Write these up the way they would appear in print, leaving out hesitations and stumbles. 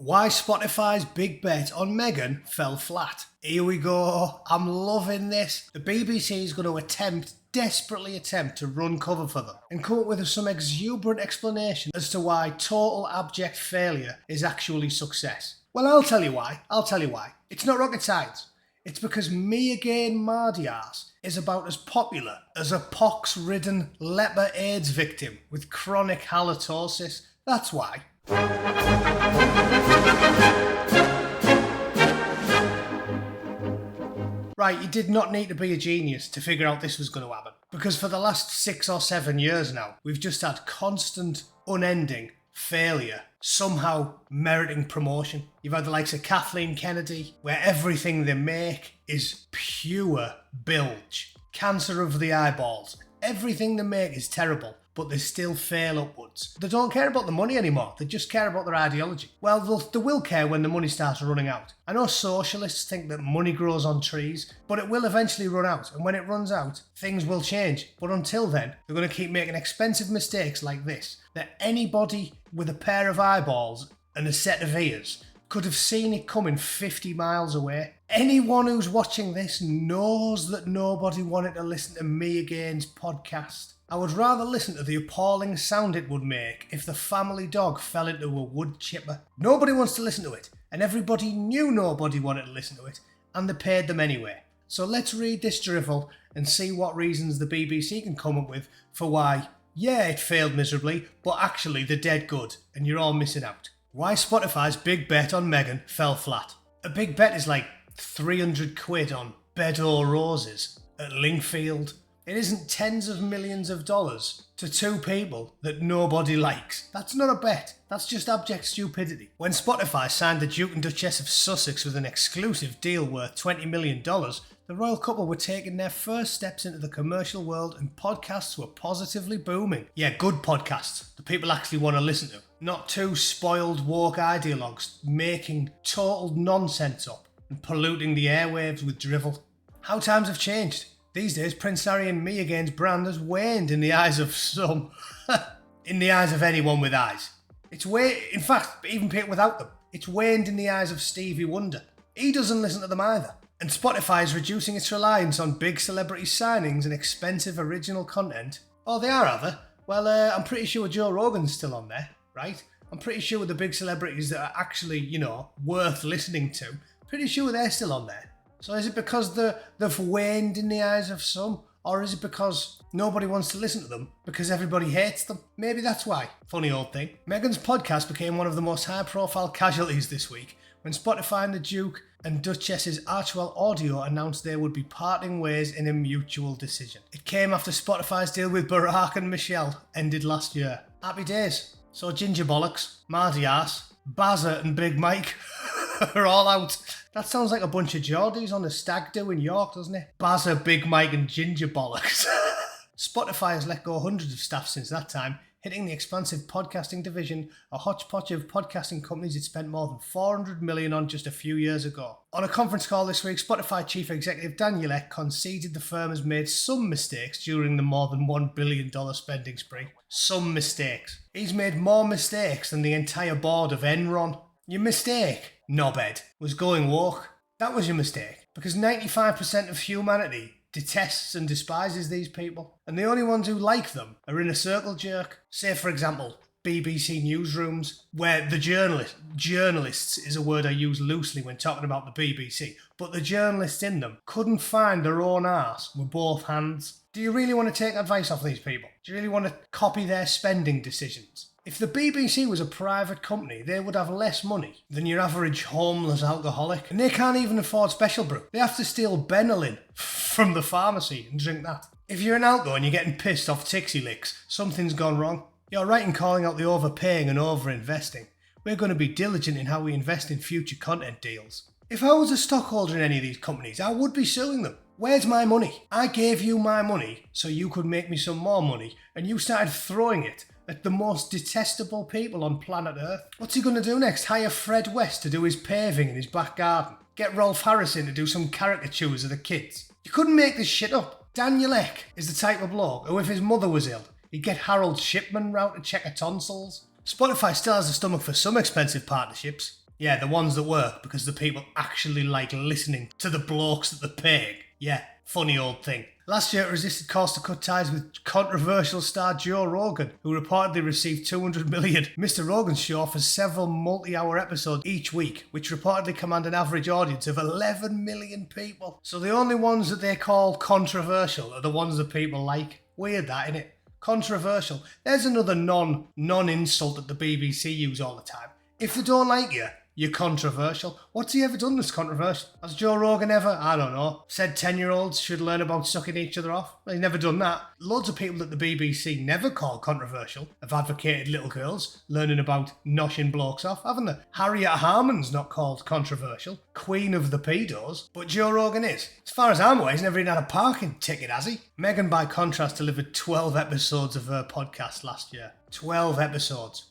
Why Spotify's big bet on Meghan fell flat. Here we go. I'm loving this. The BBC is going to desperately attempt to run cover for them and come up with some exuberant explanation as to why total abject failure is actually success. Well, I'll tell you why. It's not rocket science. It's because Me Again Mardy Arse is about as popular as a pox-ridden leper AIDS victim with chronic halitosis. That's why. Right, you did not need to be a genius to figure out this was going to happen. Because for the last 6 or 7 years now, we've just had constant, unending failure, somehow meriting promotion. You've had the likes of Kathleen Kennedy, where everything they make is pure bilge. Cancer of the eyeballs. Everything they make is terrible, but they still fail upwards. They don't care about the money anymore, they just care about their ideology. Well, they will care when the money starts running out. I know socialists think that money grows on trees, but it will eventually run out, and when it runs out, things will change. But until then, they're going to keep making expensive mistakes like this, that anybody with a pair of eyeballs and a set of ears could have seen it coming 50 miles away. Anyone who's watching this knows that nobody wanted to listen to Me Again's podcast. I would rather listen to the appalling sound it would make if the family dog fell into a wood chipper. Nobody wants to listen to it, and everybody knew nobody wanted to listen to it, and they paid them anyway. So let's read this drivel and see what reasons the BBC can come up with for why, yeah, it failed miserably, but actually they're dead good, and you're all missing out. Why Spotify's big bet on Meghan fell flat. A big bet is like 300 quid on Bed or Roses at Lingfield. It isn't tens of millions of dollars to two people that nobody likes. That's not a bet. That's just abject stupidity. When Spotify signed the Duke and Duchess of Sussex with an exclusive deal worth $20 million, the royal couple were taking their first steps into the commercial world and podcasts were positively booming. Yeah, good podcasts that people actually want to listen to. Not two spoiled woke ideologues making total nonsense up and polluting the airwaves with drivel. How times have changed. These days, Prince Harry and Me Again's brand has waned in the eyes of some. In the eyes of anyone with eyes. In fact, even people without them. It's waned in the eyes of Stevie Wonder. He doesn't listen to them either. And Spotify is reducing its reliance on big celebrity signings and expensive original content. Oh, they are they? Well, I'm pretty sure Joe Rogan's still on there, right? I'm pretty sure the big celebrities that are actually, worth listening to, pretty sure they're still on there. So is it because they've waned in the eyes of some? Or is it because nobody wants to listen to them because everybody hates them? Maybe that's why. Funny old thing. Meghan's podcast became one of the most high-profile casualties this week when Spotify and the Duke and Duchess's Archwell Audio announced they would be parting ways in a mutual decision. It came after Spotify's deal with Barack and Michelle ended last year. Happy days. So Ginger Bollocks, Mardy Arse, Bazza and Big Mike are all out. That sounds like a bunch of Geordies on a stag do in York, doesn't it? Bazza, Big Mike and Ginger Bollocks. Spotify has let go hundreds of staff since that time, hitting the expansive podcasting division, a hodgepodge of podcasting companies it spent more than $400 million on just a few years ago. On a conference call this week, Spotify Chief Executive Daniel Ek conceded the firm has made some mistakes during the more than $1 billion spending spree. Some mistakes. He's made more mistakes than the entire board of Enron. Your mistake, knobhead, was going woke. That was your mistake. Because 95% of humanity detests and despises these people. And the only ones who like them are in a circle jerk. Say, for example, BBC newsrooms, where the journalists is a word I use loosely when talking about the BBC, but the journalists in them couldn't find their own arse with both hands. Do you really want to take advice off these people? Do you really want to copy their spending decisions? If the BBC was a private company, they would have less money than your average homeless alcoholic. And they can't even afford special brew. They have to steal Benylin from the pharmacy and drink that. If you're an alco and you're getting pissed off Tixie Licks, something's gone wrong. You're right in calling out the overpaying and overinvesting. We're going to be diligent in how we invest in future content deals. If I was a stockholder in any of these companies, I would be suing them. Where's my money? I gave you my money so you could make me some more money, and you started throwing it at the most detestable people on planet Earth. What's he going to do next? Hire Fred West to do his paving in his back garden? Get Rolf Harrison to do some caricatures of the kids? You couldn't make this shit up. Daniel Ek is the type of bloke who, if his mother was ill, he'd get Harold Shipman round to check her tonsils. Spotify still has a stomach for some expensive partnerships. Yeah, the ones that work because the people actually like listening to the blokes that they're paying. Yeah, funny old thing. Last year, it resisted calls to cut ties with controversial star Joe Rogan, who reportedly received $200 million. Mr. Rogan's show offers several multi-hour episodes each week, which reportedly command an average audience of 11 million people. So the only ones that they call controversial are the ones that people like. Weird that, innit? Controversial. There's another non-insult that the BBC use all the time. If they don't like you, you're controversial. What's he ever done that's controversial? Has Joe Rogan ever, I don't know, said 10-year-olds should learn about sucking each other off? Well, he's never done that. Loads of people that the BBC never call controversial have advocated little girls learning about noshing blokes off, haven't they? Harriet Harman's not called controversial. Queen of the pedos. But Joe Rogan is. As far as I'm aware, he's never even had a parking ticket, has he? Meghan, by contrast, delivered 12 episodes of her podcast last year. 12 episodes.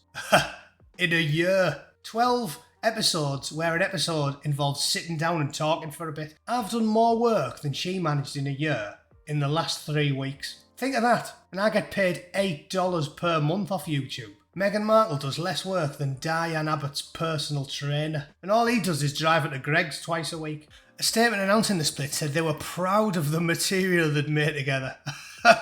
In a year. 12 episodes where an episode involves sitting down and talking for a bit. I've done more work than she managed in a year in the last 3 weeks. Think of that. And I get paid $8 per month off YouTube. Meghan Markle does less work than Diane Abbott's personal trainer. And all he does is drive her to Greg's twice a week. A statement announcing the split said they were proud of the material they'd made together.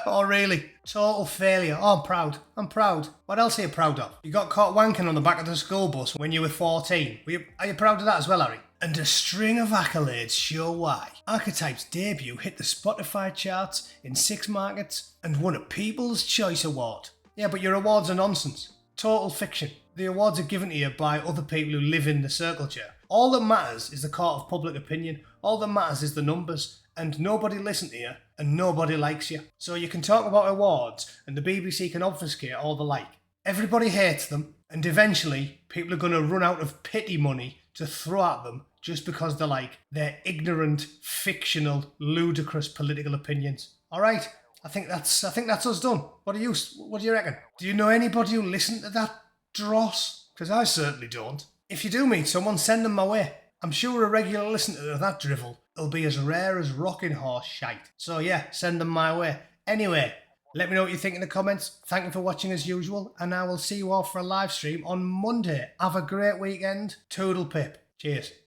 Oh, really? Total failure. Oh, I'm proud. I'm proud. What else are you proud of? You got caught wanking on the back of the school bus when you were 14. Are you proud of that as well, Harry? And a string of accolades show why. Archetype's debut hit the Spotify charts in 6 markets and won a People's Choice Award. Yeah, but your awards are nonsense. Total fiction. The awards are given to you by other people who live in the circle chair. All that matters is the court of public opinion. All that matters is the numbers. And nobody listens to you, and nobody likes you. So you can talk about awards, and the BBC can obfuscate all the like. Everybody hates them, and eventually people are going to run out of pity money to throw at them just because they're like their ignorant, fictional, ludicrous political opinions. All right, I think that's us done. What do you reckon? Do you know anybody who listened to that dross? Because I certainly don't. If you do meet someone, send them my way. I'm sure a regular listener to that drivel will be as rare as rocking horse shite. So yeah, send them my way. Anyway, let me know what you think in the comments. Thank you for watching as usual, and I will see you all for a live stream on Monday. Have a great weekend. Toodle pip. Cheers.